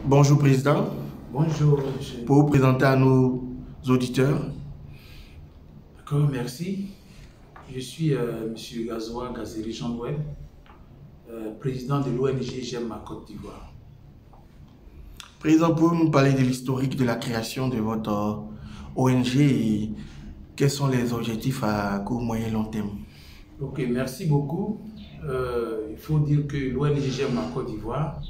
Bonjour Président, Bonjour, monsieur. pour vous présenter à nos auditeurs. D'accord, merci. Je suis monsieur Gazoua Gazeri Jean-Noël, président de l'ONG J'aime ma Côte d'Ivoire. Président, pouvez-vous nous parler de l'historique de la création de votre ONG et quels sont les objectifs à court, moyen et long terme? Ok, merci beaucoup. Il faut dire que l'ONG J'aime ma Côte d'Ivoire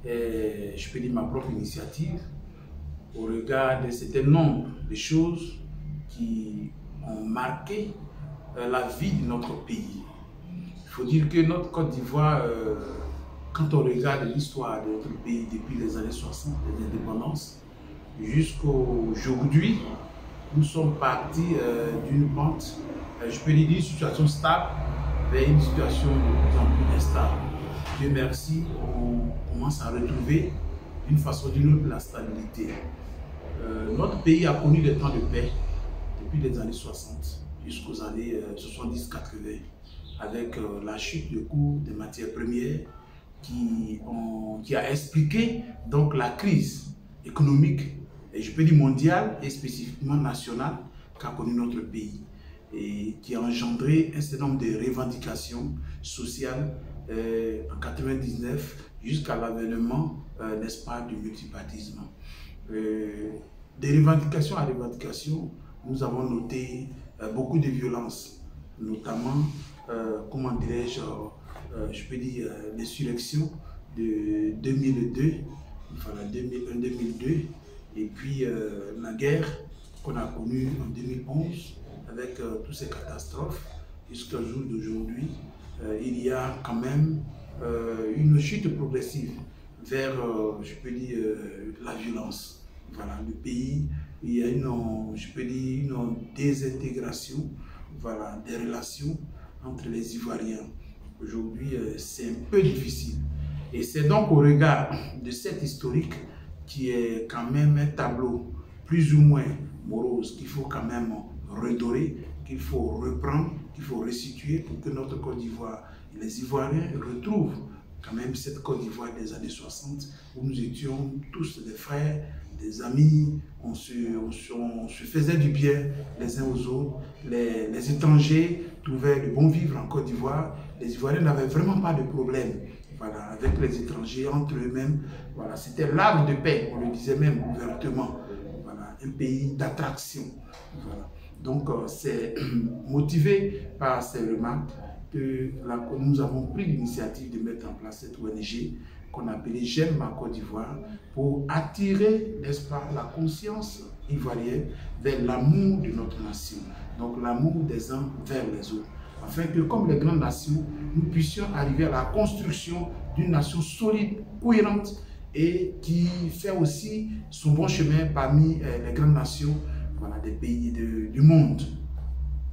est, je peux dire, ma propre initiative au regard d'un certain nombre de choses qui ont marqué la vie de notre pays. Il faut dire que notre Côte d'Ivoire, quand on regarde l'histoire de notre pays depuis les années 60, les indépendances, jusqu'à aujourd'hui, nous sommes partis d'une pente, je peux dire d'une situation stable vers une situation de plus en plus instable. Dieu merci, on commence à retrouver d'une façon ou d'une autre la stabilité. Notre pays a connu des temps de paix depuis les années 60 jusqu'aux années 70-80, avec la chute du cours des matières premières qui a expliqué donc la crise économique, et je peux dire mondiale et spécifiquement nationale, qu'a connu notre pays et qui a engendré un certain nombre de revendications sociales en 99 jusqu'à l'avènement, n'est-ce pas, du multipartisme. Des revendications à revendications, nous avons noté beaucoup de violences, notamment, comment dirais-je, je peux dire, l'insurrection de 2002, voilà, 2001-2002, et puis la guerre qu'on a connue en 2011, avec toutes ces catastrophes, jusqu'au jour d'aujourd'hui, il y a quand même une chute progressive vers, je peux dire, la violence. Voilà, le pays, il y a une, je peux dire, une désintégration, voilà, des relations entre les Ivoiriens. Aujourd'hui, c'est un peu difficile. Et c'est donc au regard de cet historique qui est quand même un tableau plus ou moins morose qu'il faut quand même redorer, qu'il faut reprendre, qu'il faut restituer pour que notre Côte d'Ivoire et les Ivoiriens retrouvent quand même cette Côte d'Ivoire des années 60 où nous étions tous des frères, des amis, on se faisait du bien les uns aux autres. Les étrangers trouvaient le bon vivre en Côte d'Ivoire. Les Ivoiriens n'avaient vraiment pas de problème, voilà, avec les étrangers, entre eux-mêmes. Voilà, c'était l'arbre de paix, on le disait même ouvertement. Voilà, un pays d'attraction. Voilà. Donc, c'est motivé par ces remarques que nous avons pris l'initiative de mettre en place cette ONG qu'on appelait J'aime ma Côte d'Ivoire pour attirer, n'est-ce pas, la conscience ivoirienne vers l'amour de notre nation. Donc, l'amour des uns vers les autres. Afin que, comme les grandes nations, nous puissions arriver à la construction d'une nation solide, cohérente et qui fait aussi son bon chemin parmi les grandes nations, voilà, des pays du monde.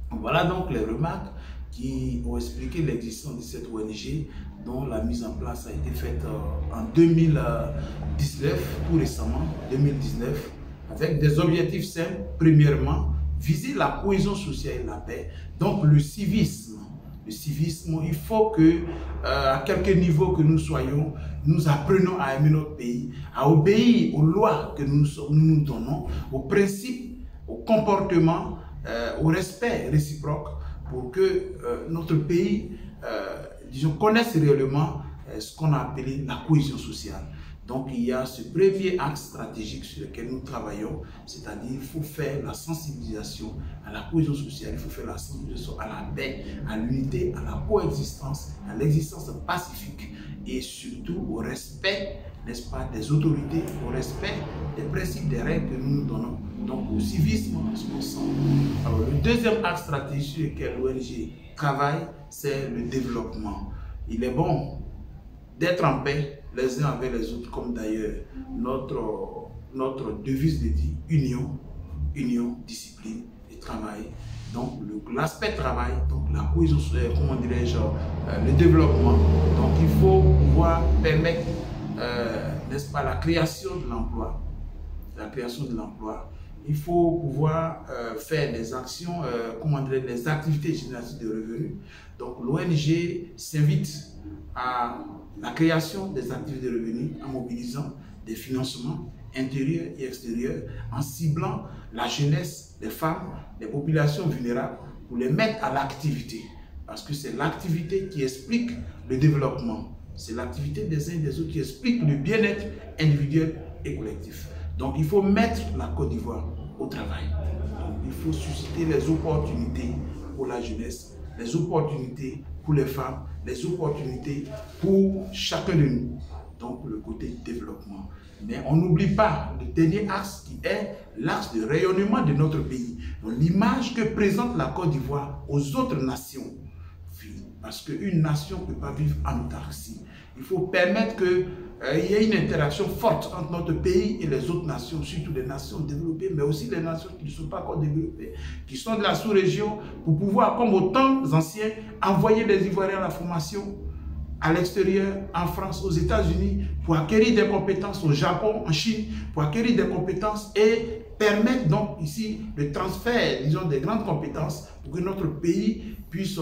Voilà donc les remarques qui ont expliqué l'existence de cette ONG dont la mise en place a été faite en 2019, tout récemment, 2019, avec des objectifs simples. Premièrement, viser la cohésion sociale et la paix, donc le civisme. Le civisme, il faut que, à quelque niveau que nous soyons, nous apprenons à aimer notre pays, à obéir aux lois que nous donnons, aux principes, au comportement, au respect réciproque pour que notre pays, disons, connaisse réellement ce qu'on a appelé la cohésion sociale. Donc, il y a ce premier axe stratégique sur lequel nous travaillons, c'est-à-dire qu'il faut faire la sensibilisation à la cohésion sociale, il faut faire la sensibilisation à la paix, à l'unité, à la coexistence, à l'existence pacifique et surtout au respect, n'est-ce pas, des autorités, au respect des principes, des règles que nous nous donnons, donc au civisme ensemble. Alors, le deuxième axe stratégique sur lequel l'ONG travaille, c'est le développement. Il est bon d'être en paix les uns avec les autres, comme d'ailleurs notre devise le dit, union, discipline et travail. Donc l'aspect travail, donc la cohésion, comment dirais-je, le développement. Donc il faut pouvoir permettre, n'est-ce pas, la création de l'emploi. La création de l'emploi. Il faut pouvoir faire des actions, comment dirais-je, des activités génératrices de revenus. Donc l'ONG s'invite à la création des activités de revenus en mobilisant des financements intérieurs et extérieurs en ciblant la jeunesse, les femmes, les populations vulnérables pour les mettre à l'activité. Parce que c'est l'activité qui explique le développement. C'est l'activité des uns et des autres qui explique le bien-être individuel et collectif. Donc il faut mettre la Côte d'Ivoire au travail. Donc, il faut susciter les opportunités pour la jeunesse, les opportunités pour les femmes, les opportunités pour chacun de nous. Donc le côté développement. Mais on n'oublie pas le dernier axe qui est l'axe de rayonnement de notre pays. L'image que présente la Côte d'Ivoire aux autres nations. Parce qu'une nation ne peut pas vivre en autarcie. Il faut permettre qu'il y ait une interaction forte entre notre pays et les autres nations, surtout les nations développées, mais aussi les nations qui ne sont pas encore développées, qui sont de la sous-région, pour pouvoir, comme aux temps anciens, envoyer les Ivoiriens à la formation à l'extérieur, en France, aux États-Unis, pour acquérir des compétences au Japon, en Chine, pour acquérir des compétences et permettre donc ici le transfert, disons, des grandes compétences pour que notre pays puisse,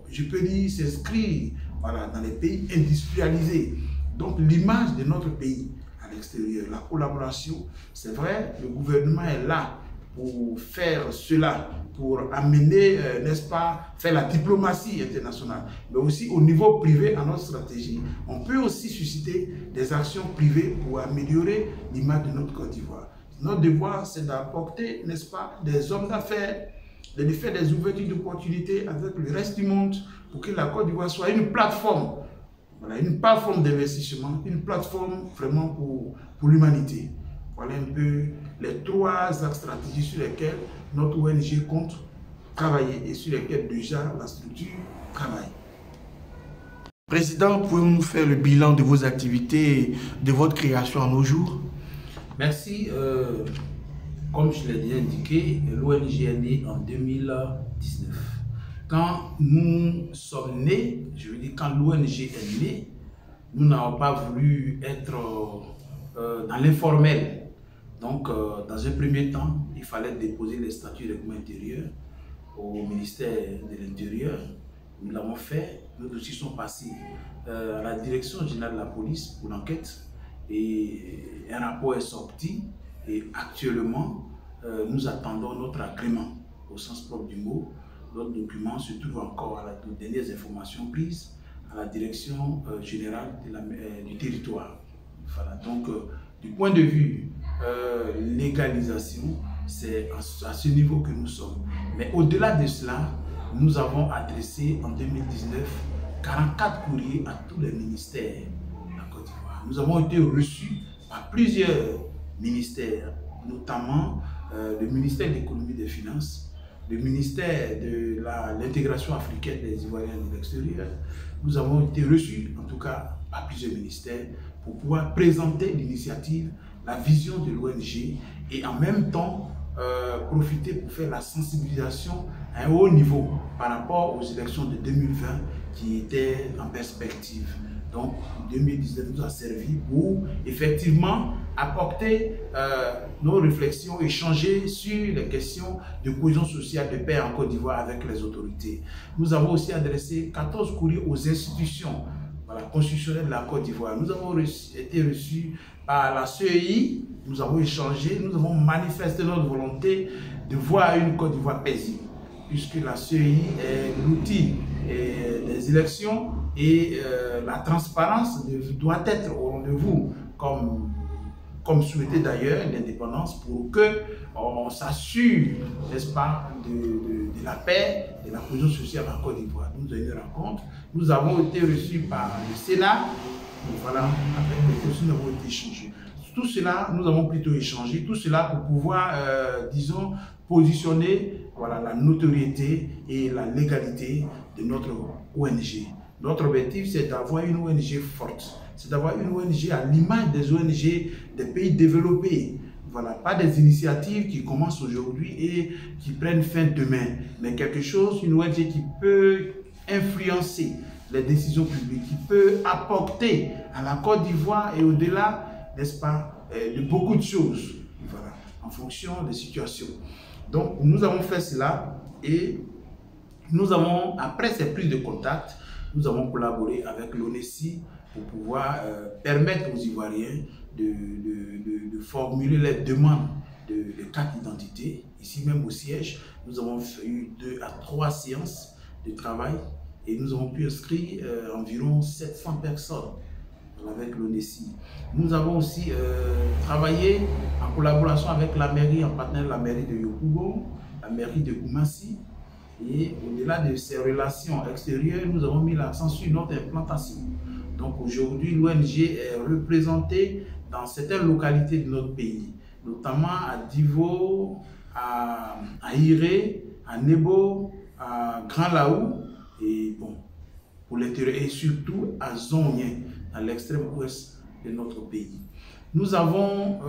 je peux dire, s'inscrire voilà, dans les pays industrialisés. Donc l'image de notre pays à l'extérieur, la collaboration, c'est vrai, le gouvernement est là pour faire cela, pour amener, n'est-ce pas, faire la diplomatie internationale, mais aussi au niveau privé, à notre stratégie. On peut aussi susciter des actions privées pour améliorer l'image de notre Côte d'Ivoire. Notre devoir, c'est d'apporter, n'est-ce pas, des hommes d'affaires, de faire des ouvertures d'opportunités avec le reste du monde pour que la Côte d'Ivoire soit une plateforme, voilà, une plateforme d'investissement, une plateforme vraiment pour l'humanité. Voilà un peu les 3 axes stratégiques sur lesquels notre ONG compte travailler et sur lesquels déjà la structure travaille. Président, pouvez-vous nous faire le bilan de vos activités, de votre création à nos jours? Merci. Comme je l'ai déjà indiqué, l'ONG est née en 2019. Quand nous sommes nés, je veux dire quand l'ONG est née, nous n'avons pas voulu être dans l'informel. Donc, dans un premier temps, il fallait déposer les statuts de règlement intérieur au ministère de l'Intérieur. Nous l'avons fait. Nos dossiers sont passés à la direction générale de la police pour l'enquête et un rapport est sorti. Et actuellement, nous attendons notre agrément au sens propre du mot. Notre document se trouve encore à aux dernières informations prises à la direction générale du territoire. Voilà. Donc, du point de vue légalisation, c'est à ce niveau que nous sommes. Mais au-delà de cela, nous avons adressé en 2019 44 courriers à tous les ministères de la Côte d'Ivoire. Nous avons été reçus par plusieurs ministères, notamment le ministère de l'économie et des finances, le ministère de l'intégration africaine des Ivoiriens de l'extérieur. Nous avons été reçus, en tout cas, par plusieurs ministères pour pouvoir présenter l'initiative, la vision de l'ONG et en même temps profiter pour faire la sensibilisation à un haut niveau par rapport aux élections de 2020 qui étaient en perspective. Donc 2019 nous a servi pour effectivement apporter nos réflexions, échanger sur les questions de cohésion sociale, de paix en Côte d'Ivoire avec les autorités. Nous avons aussi adressé 14 courriers aux institutions constitutionnelles de la Côte d'Ivoire. Nous avons été reçus par la CEI, nous avons échangé, nous avons manifesté notre volonté de voir une Côte d'Ivoire paisible, puisque la CEI est l'outil des élections et la transparence doit être au rendez-vous, comme souhaité d'ailleurs l'indépendance, pour qu'on s'assure, n'est-ce pas, de la paix, de la cohésion sociale en Côte d'Ivoire. Nous avons eu une rencontre, nous avons été reçus par le Sénat, voilà, avec lesquels nous avons été échangés. Tout cela, nous avons plutôt échangé, tout cela pour pouvoir, disons, positionner voilà, la notoriété et la légalité de notre ONG. Notre objectif, c'est d'avoir une ONG forte, c'est d'avoir une ONG à l'image des ONG des pays développés. Voilà, pas des initiatives qui commencent aujourd'hui et qui prennent fin demain, mais quelque chose, une ONG qui peut influencer les décisions publiques, qui peut apporter à la Côte d'Ivoire et au-delà, n'est-ce pas, de beaucoup de choses, voilà, en fonction des situations. Donc, nous avons fait cela et nous avons, après ces prises de contact, nous avons collaboré avec l'ONESI pour pouvoir permettre aux Ivoiriens de formuler les demandes de carte d'identité. Ici même au siège, nous avons eu 2 à 3 séances de travail et nous avons pu inscrire environ 700 personnes avec l'ONESI. Nous avons aussi travaillé en collaboration avec la mairie, en partenaire la mairie de Yopougon, la mairie de Koumassi. Et au-delà de ces relations extérieures, nous avons mis l'accent sur notre implantation. Donc aujourd'hui, l'ONG est représentée dans certaines localités de notre pays, notamment à Divo, à Iré, à Nebo, à Grand Laou, et bon, pour l'intérieur, et surtout à Zonien, à l'extrême ouest de notre pays. Nous avons,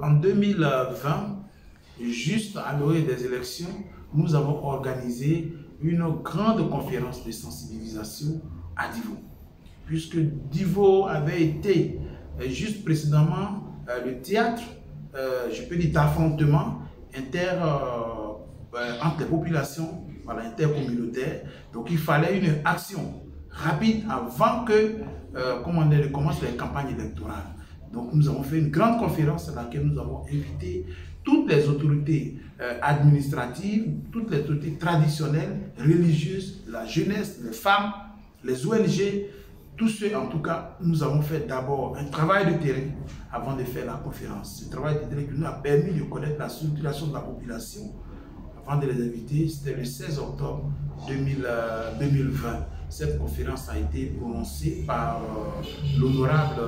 en 2020, juste à l'orée des élections, nous avons organisé une grande conférence de sensibilisation à Divo. Puisque Divo avait été, juste précédemment, le théâtre, je peux dire, d'affrontement entre les populations, voilà, intercommunautaires. Donc il fallait une action rapide avant que commencent les campagnes électorales. Donc nous avons fait une grande conférence à laquelle nous avons invité toutes les autorités administratives, toutes les autorités traditionnelles, religieuses, la jeunesse, les femmes, les ONG, tous ceux, en tout cas, nous avons fait d'abord un travail de terrain avant de faire la conférence. Ce travail de terrain qui nous a permis de connaître la circulation de la population avant de les inviter. C'était le 16 octobre 2020. Cette conférence a été prononcée par l'honorable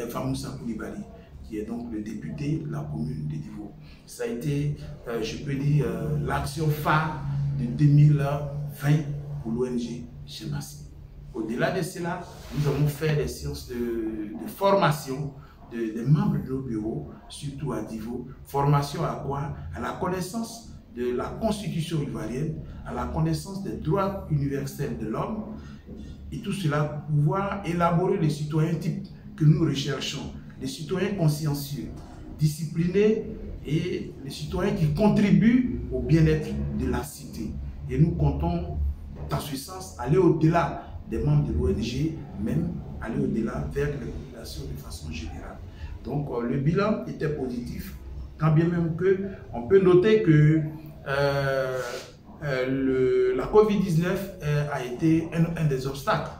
Famoussa Koulibaly, qui est donc le député de la commune de Divo. Ça a été, je peux dire, l'action phare de 2020 pour l'ONG Jemassi. Au-delà de cela, nous avons fait des séances de formation des membres de nos bureaux, surtout à Divo. Formation à quoi? À la connaissance de la Constitution ivoirienne, à la connaissance des droits universels de l'homme, et tout cela pour pouvoir élaborer les citoyens types que nous recherchons, les citoyens consciencieux, disciplinés et les citoyens qui contribuent au bien-être de la cité. Et nous comptons, dans ce sens, aller au-delà des membres de l'ONG, même aller au-delà vers les populations de façon générale. Donc le bilan était positif, quand bien même que on peut noter que la COVID-19 a été un des obstacles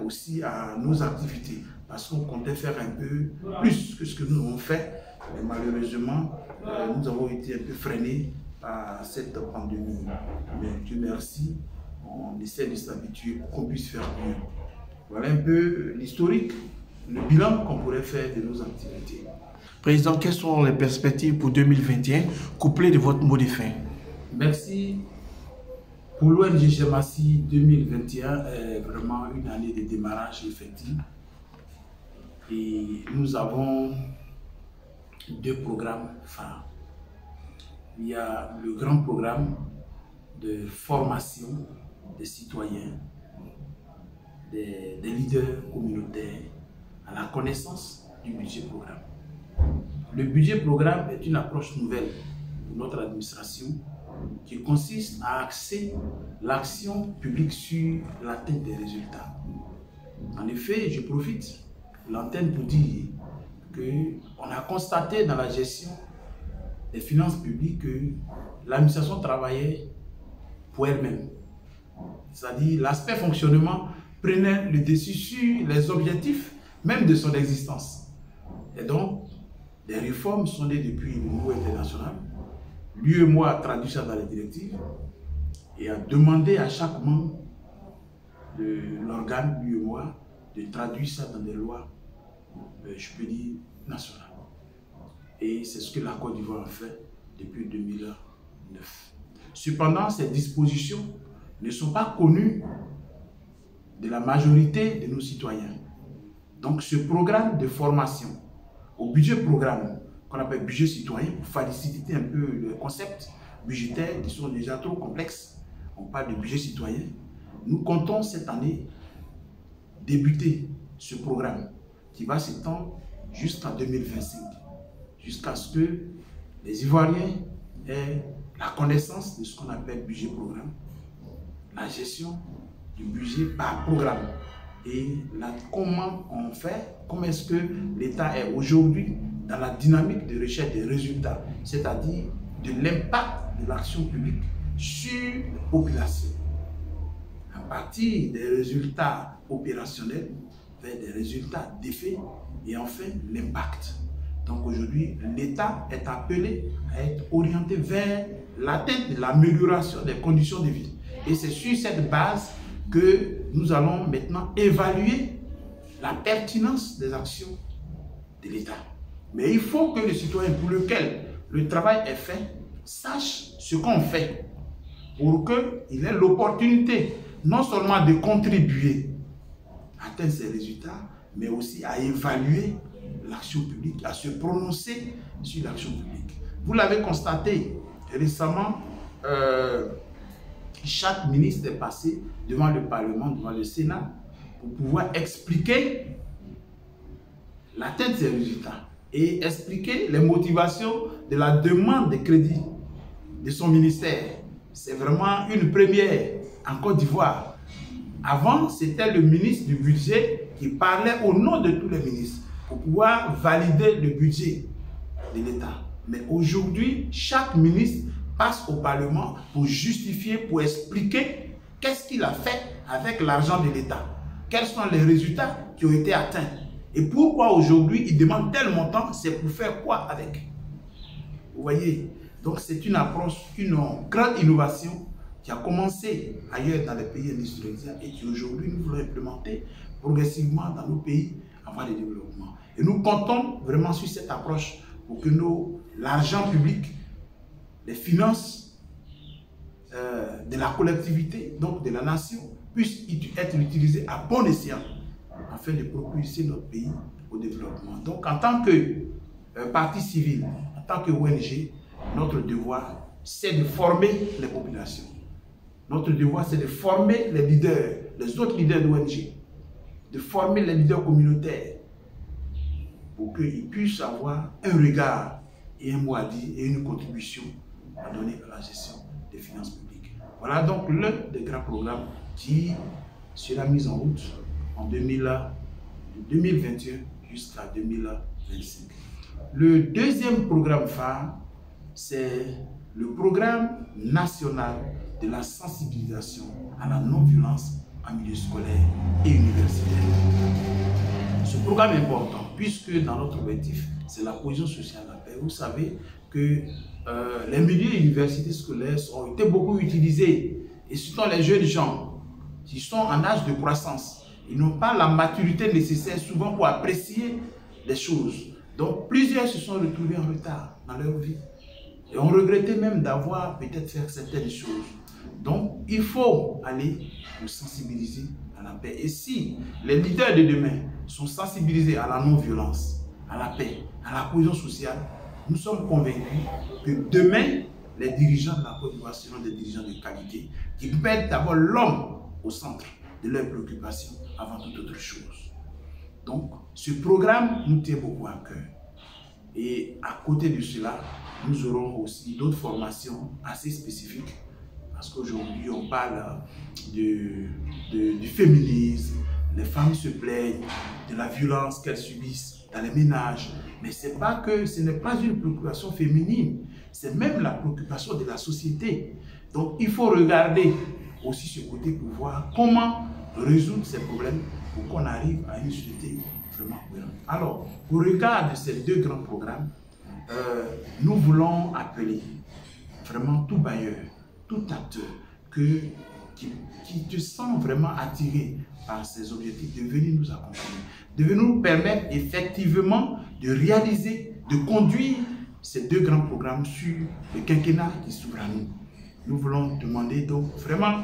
aussi à nos activités, parce qu'on comptait faire un peu plus que ce que nous avons fait, mais malheureusement nous avons été un peu freinés par cette pandémie. Mais Dieu merci, on essaie de s'habituer pour qu'on puisse faire mieux. Voilà un peu l'historique, le bilan qu'on pourrait faire de nos activités. Président, quelles sont les perspectives pour 2021, couplées de votre mot de fin? Merci. Pour l'ONG Jemassi, 2021 est vraiment une année de démarrage effectif. Et nous avons 2 programmes phares. Il y a le grand programme de formation des citoyens, des leaders communautaires à la connaissance du budget programme. Le budget programme est une approche nouvelle pour notre administration qui consiste à axer l'action publique sur l'atteinte des résultats. En effet, je profite de l'antenne pour dire qu'on a constaté dans la gestion des finances publiques que l'administration travaillait pour elle-même. C'est-à-dire l'aspect fonctionnement prenait le dessus sur les objectifs même de son existence. Et donc, des réformes sont nées depuis le niveau international. L'UEMOA a traduit ça dans les directives et a demandé à chaque membre de l'organe l'UEMOA de traduire ça dans des lois, je peux dire, nationales. Et c'est ce que la Côte d'Ivoire a fait depuis 2009. Cependant, ces dispositions ne sont pas connues de la majorité de nos citoyens. Donc ce programme de formation au budget programme, qu'on appelle budget citoyen, pour faciliter un peu le concept budgétaire, qui sont déjà trop complexes, on parle de budget citoyen. Nous comptons cette année débuter ce programme qui va s'étendre jusqu'en 2025, jusqu'à ce que les Ivoiriens aient la connaissance de ce qu'on appelle budget programme, la gestion du budget par programme et comment on fait, comment est-ce que l'État est aujourd'hui dans la dynamique de recherche des résultats, c'est-à-dire de l'impact de l'action publique sur les populations. À partir des résultats opérationnels, vers des résultats d'effet et enfin l'impact. Donc aujourd'hui, l'État est appelé à être orienté vers l'atteinte de l'amélioration des conditions de vie. Et c'est sur cette base que nous allons maintenant évaluer la pertinence des actions de l'État. Mais il faut que le citoyen pour lequel le travail est fait sache ce qu'on fait pour qu'il ait l'opportunité non seulement de contribuer à atteindre ces résultats, mais aussi à évaluer l'action publique, à se prononcer sur l'action publique. Vous l'avez constaté récemment, chaque ministre est passé devant le Parlement, devant le Sénat, pour pouvoir expliquer l'atteinte de ces résultats et expliquer les motivations de la demande de crédit de son ministère. C'est vraiment une première en Côte d'Ivoire. Avant, c'était le ministre du budget qui parlait au nom de tous les ministres pour pouvoir valider le budget de l'État. Mais aujourd'hui, chaque ministre passe au Parlement pour justifier, pour expliquer qu'est-ce qu'il a fait avec l'argent de l'État. Quels sont les résultats qui ont été atteints. Et pourquoi aujourd'hui il demande tel montant, c'est pour faire quoi avec? Vous voyez? Donc c'est une approche, une grande innovation qui a commencé ailleurs dans les pays industrialisés et qui aujourd'hui nous voulons implémenter progressivement dans nos pays en voie de développement. Et nous comptons vraiment sur cette approche pour que l'argent public, les finances de la collectivité, donc de la nation, puissent être utilisées à bon escient afin de propulser notre pays au développement. Donc en tant que partie civile, en tant que ONG, notre devoir, c'est de former les populations. Notre devoir, c'est de former les leaders, les autres leaders d'ONG, de former les leaders communautaires pour qu'ils puissent avoir un regard et un mot à dire et une contribution à donner à la gestion des finances publiques. Voilà donc l'un des grands programmes qui sera mis en route en 2021 jusqu'à 2025. Le deuxième programme phare, c'est le programme national de la sensibilisation à la non-violence en milieu scolaire et universitaire. Ce programme est important puisque dans notre objectif, c'est la cohésion sociale, la paix. Vous savez que les milieux et universités scolaires ont été beaucoup utilisés et ce sont les jeunes gens qui sont en âge de croissance. Ils n'ont pas la maturité nécessaire souvent pour apprécier les choses. Donc plusieurs se sont retrouvés en retard dans leur vie et ont regretté même d'avoir peut-être fait certaines choses. Donc il faut aller pour sensibiliser à la paix. Et si les leaders de demain sont sensibilisés à la non-violence, à la paix, à la cohésion sociale, nous sommes convaincus que demain, les dirigeants de la Côte d'Ivoire seront des dirigeants de qualité qui mettent d'abord l'homme au centre de leurs préoccupations avant toute autre chose. Donc, ce programme nous tient beaucoup à cœur. Et à côté de cela, nous aurons aussi d'autres formations assez spécifiques parce qu'aujourd'hui, on parle du féminisme. Les femmes se plaignent de la violence qu'elles subissent dans les ménages. Mais ce n'est pas une préoccupation féminine, c'est même la préoccupation de la société. Donc il faut regarder aussi ce côté pour voir comment résoudre ces problèmes pour qu'on arrive à une société vraiment cohérente. Alors, au regard de ces deux grands programmes, nous voulons appeler vraiment tout bailleur, tout acteur qui te sent vraiment attiré par ces objectifs, de venir nous accompagner, de venir nous permettre effectivement de réaliser, de conduire ces deux grands programmes sur le quinquennat qui s'ouvre à nous. Nous voulons demander donc vraiment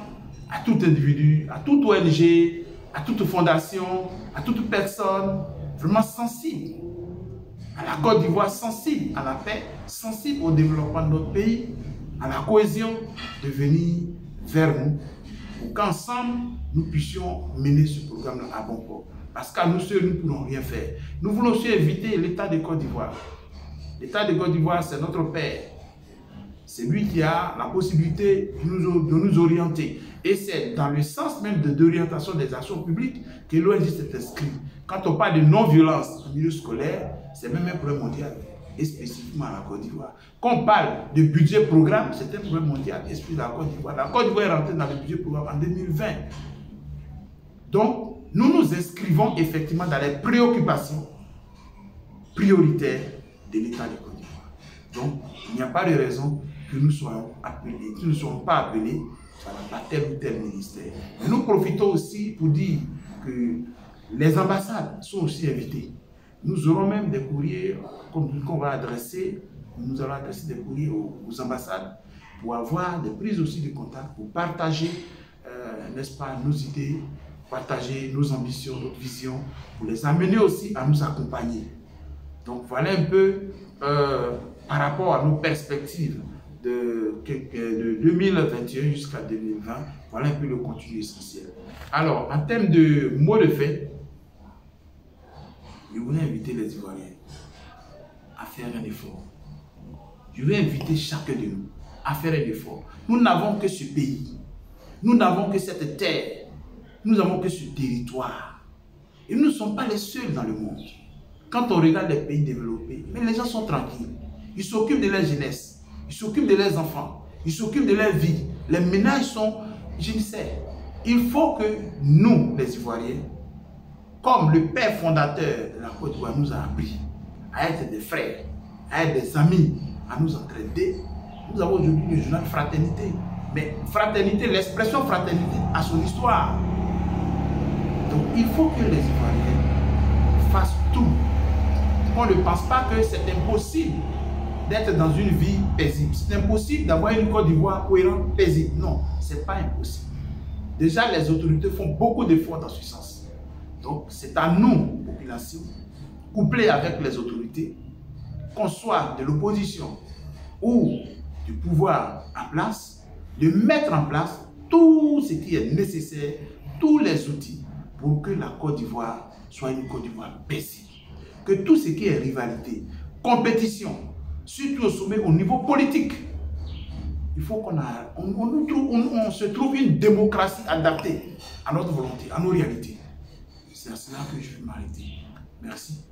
à tout individu, à toute ONG, à toute fondation, à toute personne vraiment sensible à la Côte d'Ivoire, sensible à la paix, sensible au développement de notre pays, à la cohésion, de venir vers nous pour qu'ensemble nous puissions mener ce programme à bon port. Parce qu'à nous seuls, nous ne pourrons rien faire. Nous voulons aussi éviter l'État de Côte d'Ivoire. L'État de Côte d'Ivoire, c'est notre père. c'est lui qui a la possibilité de nous orienter. Et c'est dans le sens même de l'orientation des actions publiques que l'ONG s'est inscrite. Quand on parle de non-violence au milieu scolaire, c'est même un problème mondial, et spécifiquement à la Côte d'Ivoire. Quand on parle de budget programme, c'est un problème mondial, et spécifiquement à la Côte d'Ivoire. La Côte d'Ivoire est rentrée dans le budget programme en 2020. Donc, nous nous inscrivons effectivement dans les préoccupations prioritaires de l'État de Côte d'Ivoire. Donc, il n'y a pas de raison que nous soyons appelés, que nous ne soyons pas appelés par tel ou tel ministère. Mais nous profitons aussi pour dire que les ambassades sont aussi invitées. Nous aurons même des courriers qu'on va adresser, nous allons adresser des courriers aux ambassades pour avoir des prises aussi de contact, pour partager, n'est-ce pas, nos idées, partager nos ambitions, notre vision, pour les amener aussi à nous accompagner. Donc voilà un peu par rapport à nos perspectives de 2021 jusqu'à 2020, voilà un peu le contenu essentiel. Alors, en termes de mots de fait, je voulais inviter les Ivoiriens à faire un effort. Je vais inviter chacun de nous à faire un effort. Nous n'avons que ce pays, nous n'avons que cette terre, nous n'avons que ce territoire. Et nous ne sommes pas les seuls dans le monde. Quand on regarde les pays développés, mais les gens sont tranquilles. Ils s'occupent de leur jeunesse, ils s'occupent de leurs enfants, ils s'occupent de leur vie. Les ménages sont, je ne sais. Il faut que nous, les Ivoiriens, comme le père fondateur de la Côte d'Ivoire nous a appris à être des frères, à être des amis, à nous entraider, nous avons aujourd'hui le journal Fraternité. Mais fraternité, l'expression fraternité a son histoire. Donc il faut que les Ivoiriens fassent tout. On ne pense pas que c'est impossible d'être dans une vie paisible. C'est impossible d'avoir une Côte d'Ivoire cohérente, paisible. Non, ce n'est pas impossible. Déjà, les autorités font beaucoup d'efforts dans ce sens. Donc, c'est à nous, population, couplés avec les autorités, qu'on soit de l'opposition ou du pouvoir en place, de mettre en place tout ce qui est nécessaire, tous les outils pour que la Côte d'Ivoire soit une Côte d'Ivoire paisible. Que tout ce qui est rivalité, compétition, surtout au sommet, au niveau politique, il faut qu'on se trouve une démocratie adaptée à notre volonté, à nos réalités. C'est à cela que je vais m'arrêter. Merci.